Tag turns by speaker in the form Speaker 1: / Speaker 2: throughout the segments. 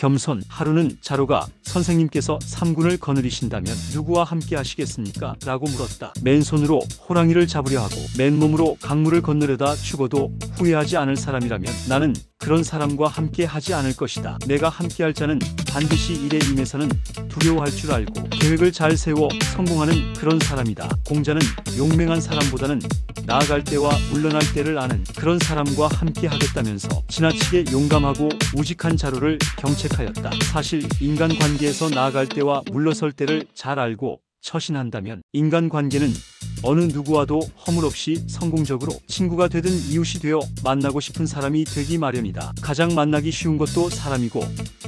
Speaker 1: 겸손. 하루는 자로가 선생님께서 3군을 거느리신다면 누구와 함께 하시겠습니까? 라고 물었다. 맨손으로 호랑이를 잡으려 하고 맨몸으로 강물을 건너려다 죽어도 후회하지 않을 사람이라면 나는 그런 사람과 함께 하지 않을 것이다. 내가 함께할 자는 반드시 일에 임해서는 두려워할 줄 알고 계획을 잘 세워 성공하는 그런 사람이다. 공자는 용맹한 사람보다는 나아갈 때와 물러날 때를 아는 그런 사람과 함께 하겠다면서 지나치게 용감하고 우직한 자로를 경책하였다. 사실 인간관계에서 나아갈 때와 물러설 때를 잘 알고 처신한다면 인간관계는 어느 누구와도 허물 없이 성공적으로 친구가 되든 이웃이 되어 만나고 싶은 사람이 되기 마련이다. 가장 만나기 쉬운 것도 사람이고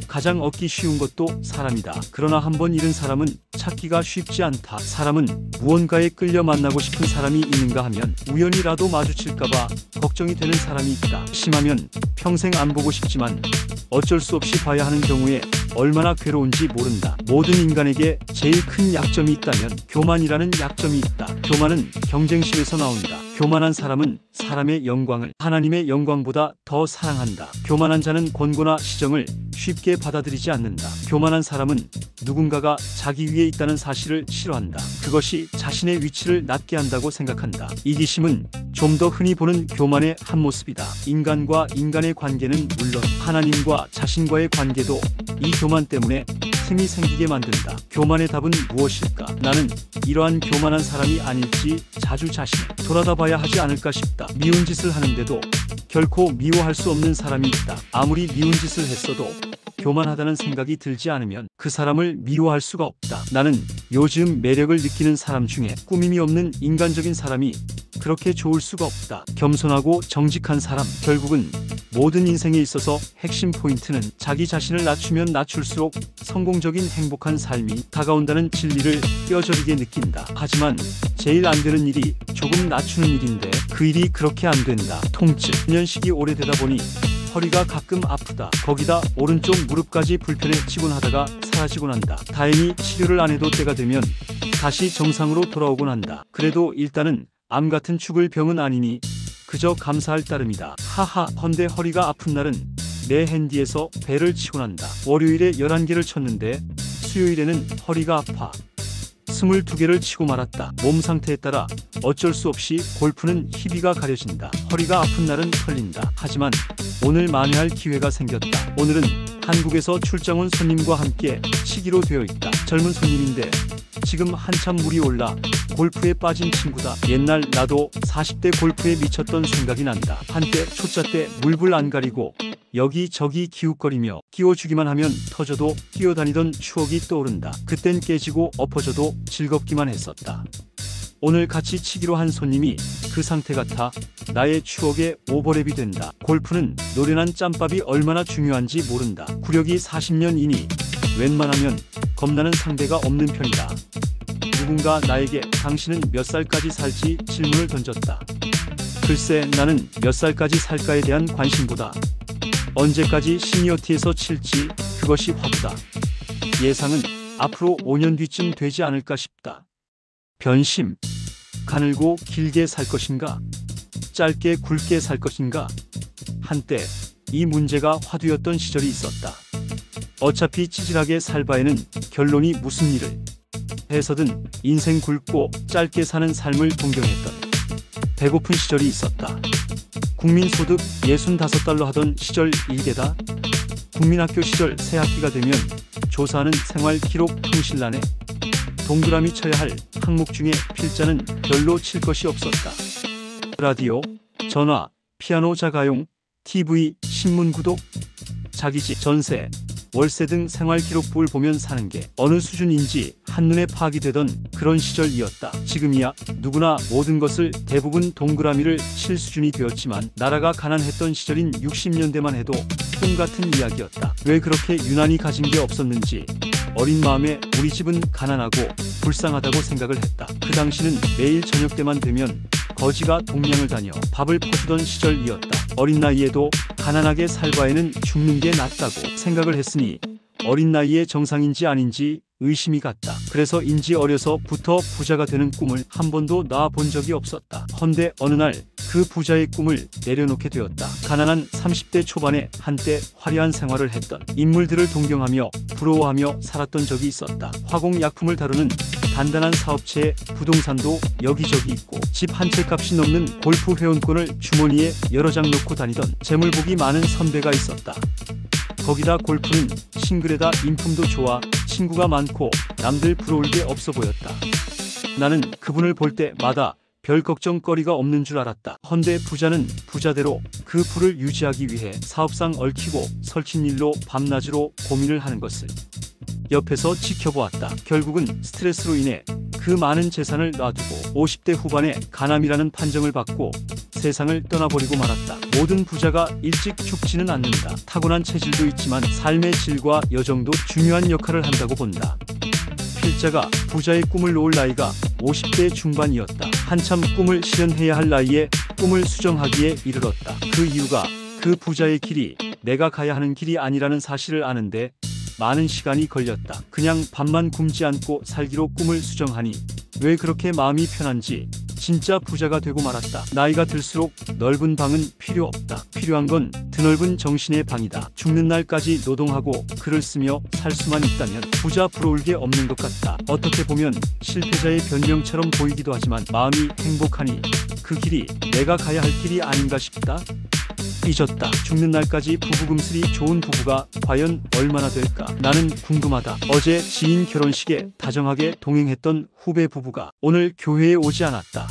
Speaker 1: 가장 얻기 쉬운 것도 사람이다. 그러나 한번 잃은 사람은 찾기가 쉽지 않다. 사람은 무언가에 끌려 만나고 싶은 사람이 있는가 하면 우연이라도 마주칠까봐 걱정이 되는 사람이 있다. 심하면 평생 안 보고 싶지만 어쩔 수 없이 봐야 하는 경우에 얼마나 괴로운지 모른다. 모든 인간에게 제일 큰 약점이 있다면 교만이라는 약점이 있다. 교만은 경쟁심에서 나온다. 교만한 사람은 사람의 영광을 하나님의 영광보다 더 사랑한다. 교만한 자는 권고나 시정을 쉽게 받아들이지 않는다. 교만한 사람은 누군가가 자기 위에 있다는 사실을 싫어한다. 그것이 자신의 위치를 낮게 한다고 생각한다. 이기심은 좀 더 흔히 보는 교만의 한 모습이다. 인간과 인간의 관계는 물론 하나님과 자신과의 관계도 이 교만 때문에 틈이 생기게 만든다. 교만의 답은 무엇일까? 나는 이러한 교만한 사람이 아닐지 자주 자신을 돌아다봐야 하지 않을까 싶다. 미운 짓을 하는데도 결코 미워할 수 없는 사람이 있다. 아무리 미운 짓을 했어도 교만하다는 생각이 들지 않으면 그 사람을 미워할 수가 없다. 나는 요즘 매력을 느끼는 사람 중에 꾸밈이 없는 인간적인 사람이 그렇게 좋을 수가 없다. 겸손하고 정직한 사람. 결국은 모든 인생에 있어서 핵심 포인트는 자기 자신을 낮추면 낮출수록 성공적인 행복한 삶이 다가온다는 진리를 뼈저리게 느낀다. 하지만 제일 안 되는 일이 조금 낮추는 일인데 그 일이 그렇게 안 된다. 통증. 수년식이 오래되다 보니 허리가 가끔 아프다. 거기다 오른쪽 무릎까지 불편해지곤 하다가 사라지곤 한다. 다행히 치료를 안 해도 때가 되면 다시 정상으로 돌아오곤 한다. 그래도 일단은 암 같은 죽을 병은 아니니 그저 감사할 따름이다. 하하. 헌데 허리가 아픈 날은 내 핸디에서 배를 치곤 한다. 월요일에 11개를 쳤는데 수요일에는 허리가 아파 22개를 치고 말았다. 몸 상태에 따라 어쩔 수 없이 골프는 희비가 가려진다. 허리가 아픈 날은 털린다. 하지만 오늘 만회할 기회가 생겼다. 오늘은 한국에서 출장 온 손님과 함께 치기로 되어 있다. 젊은 손님인데 지금 한참 물이 올라 골프에 빠진 친구다. 옛날 나도 40대 골프에 미쳤던 생각이 난다. 한때 초짜 때 물불 안 가리고 여기저기 기웃거리며 끼워주기만 하면 터져도 뛰어다니던 추억이 떠오른다. 그땐 깨지고 엎어져도 즐겁기만 했었다. 오늘 같이 치기로 한 손님이 그 상태 같아 나의 추억에 오버랩이 된다. 골프는 노련한 짬밥이 얼마나 중요한지 모른다. 구력이 40년이니 웬만하면 겁나는 상대가 없는 편이다. 누군가 나에게 당신은 몇 살까지 살지 질문을 던졌다. 글쎄, 나는 몇 살까지 살까에 대한 관심보다 언제까지 시니어티에서 칠지 그것이 화두다. 예상은 앞으로 5년 뒤쯤 되지 않을까 싶다. 변심. 가늘고 길게 살 것인가? 짧게 굵게 살 것인가? 한때 이 문제가 화두였던 시절이 있었다. 어차피 찌질하게 살 바에는 결론이 무슨 일을 해서든 인생 굵고 짧게 사는 삶을 동경했던 배고픈 시절이 있었다. 국민소득 65달러 하던 시절 일개다. 국민학교 시절 새 학기가 되면 조사하는 생활기록 통실란에 동그라미 쳐야 할 항목 중에 필자는 별로 칠 것이 없었다. 라디오, 전화, 피아노 자가용, TV, 신문 구독, 자기 집, 전세, 월세 등 생활기록부를 보면 사는 게 어느 수준인지 한눈에 파악이 되던 그런 시절이었다. 지금이야 누구나 모든 것을 대부분 동그라미를 칠 수준이 되었지만 나라가 가난했던 시절인 60년대만 해도 꿈같은 이야기였다. 왜 그렇게 유난히 가진 게 없었는지 어린 마음에 우리 집은 가난하고 불쌍하다고 생각을 했다. 그 당시는 매일 저녁 때만 되면 거지가 동량을 다녀 밥을 퍼주던 시절이었다. 어린 나이에도 가난하게 살 바에는 죽는 게 낫다고 생각을 했으니 어린 나이에 정상인지 아닌지 의심이 갔다. 그래서인지 어려서부터 부자가 되는 꿈을 한 번도 놔본 적이 없었다. 헌데 어느 날 그 부자의 꿈을 내려놓게 되었다. 가난한 30대 초반에 한때 화려한 생활을 했던 인물들을 동경하며 부러워하며 살았던 적이 있었다. 화공약품을 다루는 단단한 사업체에 부동산도 여기저기 있고 집 한 채 값이 넘는 골프 회원권을 주머니에 여러 장 넣고 다니던 재물복이 많은 선배가 있었다. 거기다 골프는 싱글에다 인품도 좋아 친구가 많고 남들 부러울 게 없어 보였다. 나는 그분을 볼 때마다 별 걱정거리가 없는 줄 알았다. 헌데 부자는 부자대로 그 부를 유지하기 위해 사업상 얽히고 설친 일로 밤낮으로 고민을 하는 것을 옆에서 지켜보았다. 결국은 스트레스로 인해 그 많은 재산을 놔두고 50대 후반에 간암이라는 판정을 받고 세상을 떠나버리고 말았다. 모든 부자가 일찍 죽지는 않는다. 타고난 체질도 있지만 삶의 질과 여정도 중요한 역할을 한다고 본다. 필자가 부자의 꿈을 놓을 나이가 50대 중반이었다. 한참 꿈을 실현해야 할 나이에 꿈을 수정하기에 이르렀다. 그 이유가 그 부자의 길이 내가 가야 하는 길이 아니라는 사실을 아는데 많은 시간이 걸렸다. 그냥 밥만 굶지 않고 살기로 꿈을 수정하니 왜 그렇게 마음이 편한지 진짜 부자가 되고 말았다. 나이가 들수록 넓은 방은 필요 없다. 필요한 건 드넓은 정신의 방이다. 죽는 날까지 노동하고 글을 쓰며 살 수만 있다면 부자 부러울 게 없는 것 같다. 어떻게 보면 실패자의 변명처럼 보이기도 하지만 마음이 행복하니 그 길이 내가 가야 할 길이 아닌가 싶다. 삐졌다. 죽는 날까지 부부금슬이 좋은 부부가 과연 얼마나 될까? 나는 궁금하다. 어제 지인 결혼식에 다정하게 동행했던 후배 부부가 오늘 교회에 오지 않았다.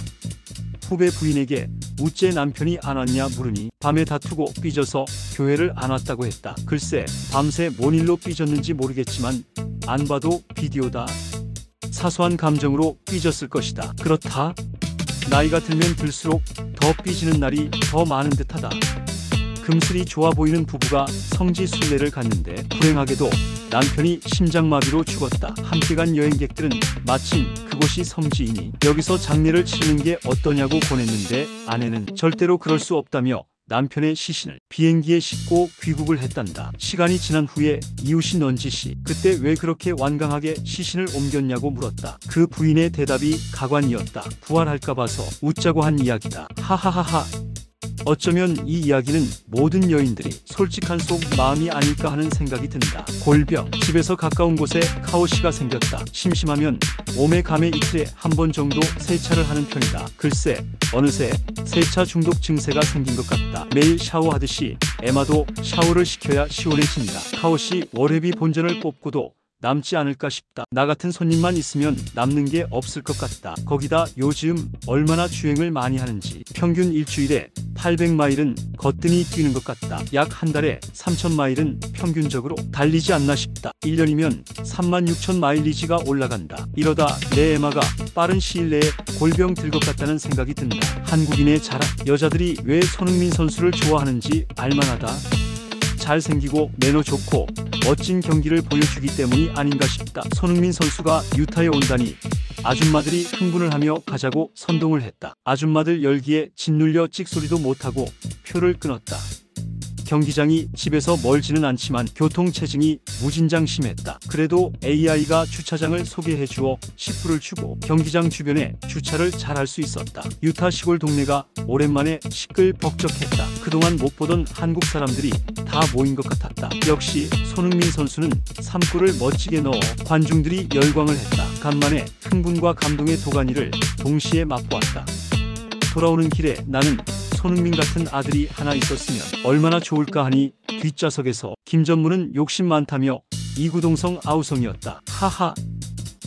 Speaker 1: 후배 부인에게 우째 남편이 안 왔냐 물으니 밤에 다투고 삐져서 교회를 안 왔다고 했다. 글쎄 밤새 뭔 일로 삐졌는지 모르겠지만 안 봐도 비디오다. 사소한 감정으로 삐졌을 것이다. 그렇다. 나이가 들면 들수록 더 삐지는 날이 더 많은 듯하다. 금슬이 좋아 보이는 부부가 성지 순례를 갔는데 불행하게도 남편이 심장마비로 죽었다. 함께 간 여행객들은 마침 그곳이 성지이니 여기서 장례를 치르는 게 어떠냐고 권했는데 아내는 절대로 그럴 수 없다며 남편의 시신을 비행기에 싣고 귀국을 했단다. 시간이 지난 후에 이웃이 넌지시 그때 왜 그렇게 완강하게 시신을 옮겼냐고 물었다. 그 부인의 대답이 가관이었다. 부활할까 봐서 웃자고 한 이야기다. 하하하하. 어쩌면 이 이야기는 모든 여인들이 솔직한 속 마음이 아닐까 하는 생각이 든다. 골병. 집에서 가까운 곳에 카오시가 생겼다. 심심하면 오메 가메 이틀에 한 번 정도 세차를 하는 편이다. 글쎄 어느새 세차 중독 증세가 생긴 것 같다. 매일 샤워하듯이 에마도 샤워를 시켜야 시원해진다. 카오시 월회비 본전을 뽑고도 남지 않을까 싶다. 나 같은 손님만 있으면 남는 게 없을 것 같다. 거기다 요즘 얼마나 주행을 많이 하는지 평균 일주일에 800마일은 거뜬히 뛰는 것 같다. 약 한 달에 3000마일은 평균적으로 달리지 않나 싶다. 1년이면 36,000마일리지가 올라간다. 이러다 내 에마가 빠른 시일 내에 골병 들 것 같다는 생각이 든다. 한국인의 자랑. 여자들이 왜 손흥민 선수를 좋아하는지 알만하다. 잘생기고 매너 좋고 멋진 경기를 보여주기 때문이 아닌가 싶다. 손흥민 선수가 유타에 온다니 아줌마들이 흥분을 하며 가자고 선동을 했다. 아줌마들 열기에 짓눌려 찍소리도 못하고 표를 끊었다. 경기장이 집에서 멀지는 않지만 교통체증이 무진장 심했다. 그래도 AI가 주차장을 소개해주어 10불을 주고 경기장 주변에 주차를 잘 할 수 있었다. 유타 시골 동네가 오랜만에 시끌벅적했다. 그동안 못 보던 한국 사람들이 다 모인 것 같았다. 역시 손흥민 선수는 3골을 멋지게 넣어 관중들이 열광을 했다. 간만에 흥분과 감동의 도가니를 동시에 맛보았다. 돌아오는 길에 나는 손흥민 같은 아들이 하나 있었으면 얼마나 좋을까 하니 뒷좌석에서 김전무는 욕심 많다며 이구동성 아우성이었다. 하하.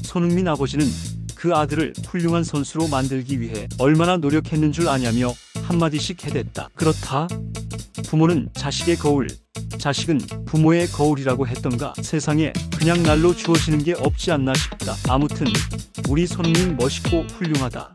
Speaker 1: 손흥민 아버지는 그 아들을 훌륭한 선수로 만들기 위해 얼마나 노력했는 줄 아냐며 한마디씩 해댔다. 그렇다. 부모는 자식의 거울, 자식은 부모의 거울이라고 했던가. 세상에 그냥 날로 주어지는 게 없지 않나 싶다. 아무튼 우리 손흥민 멋있고 훌륭하다.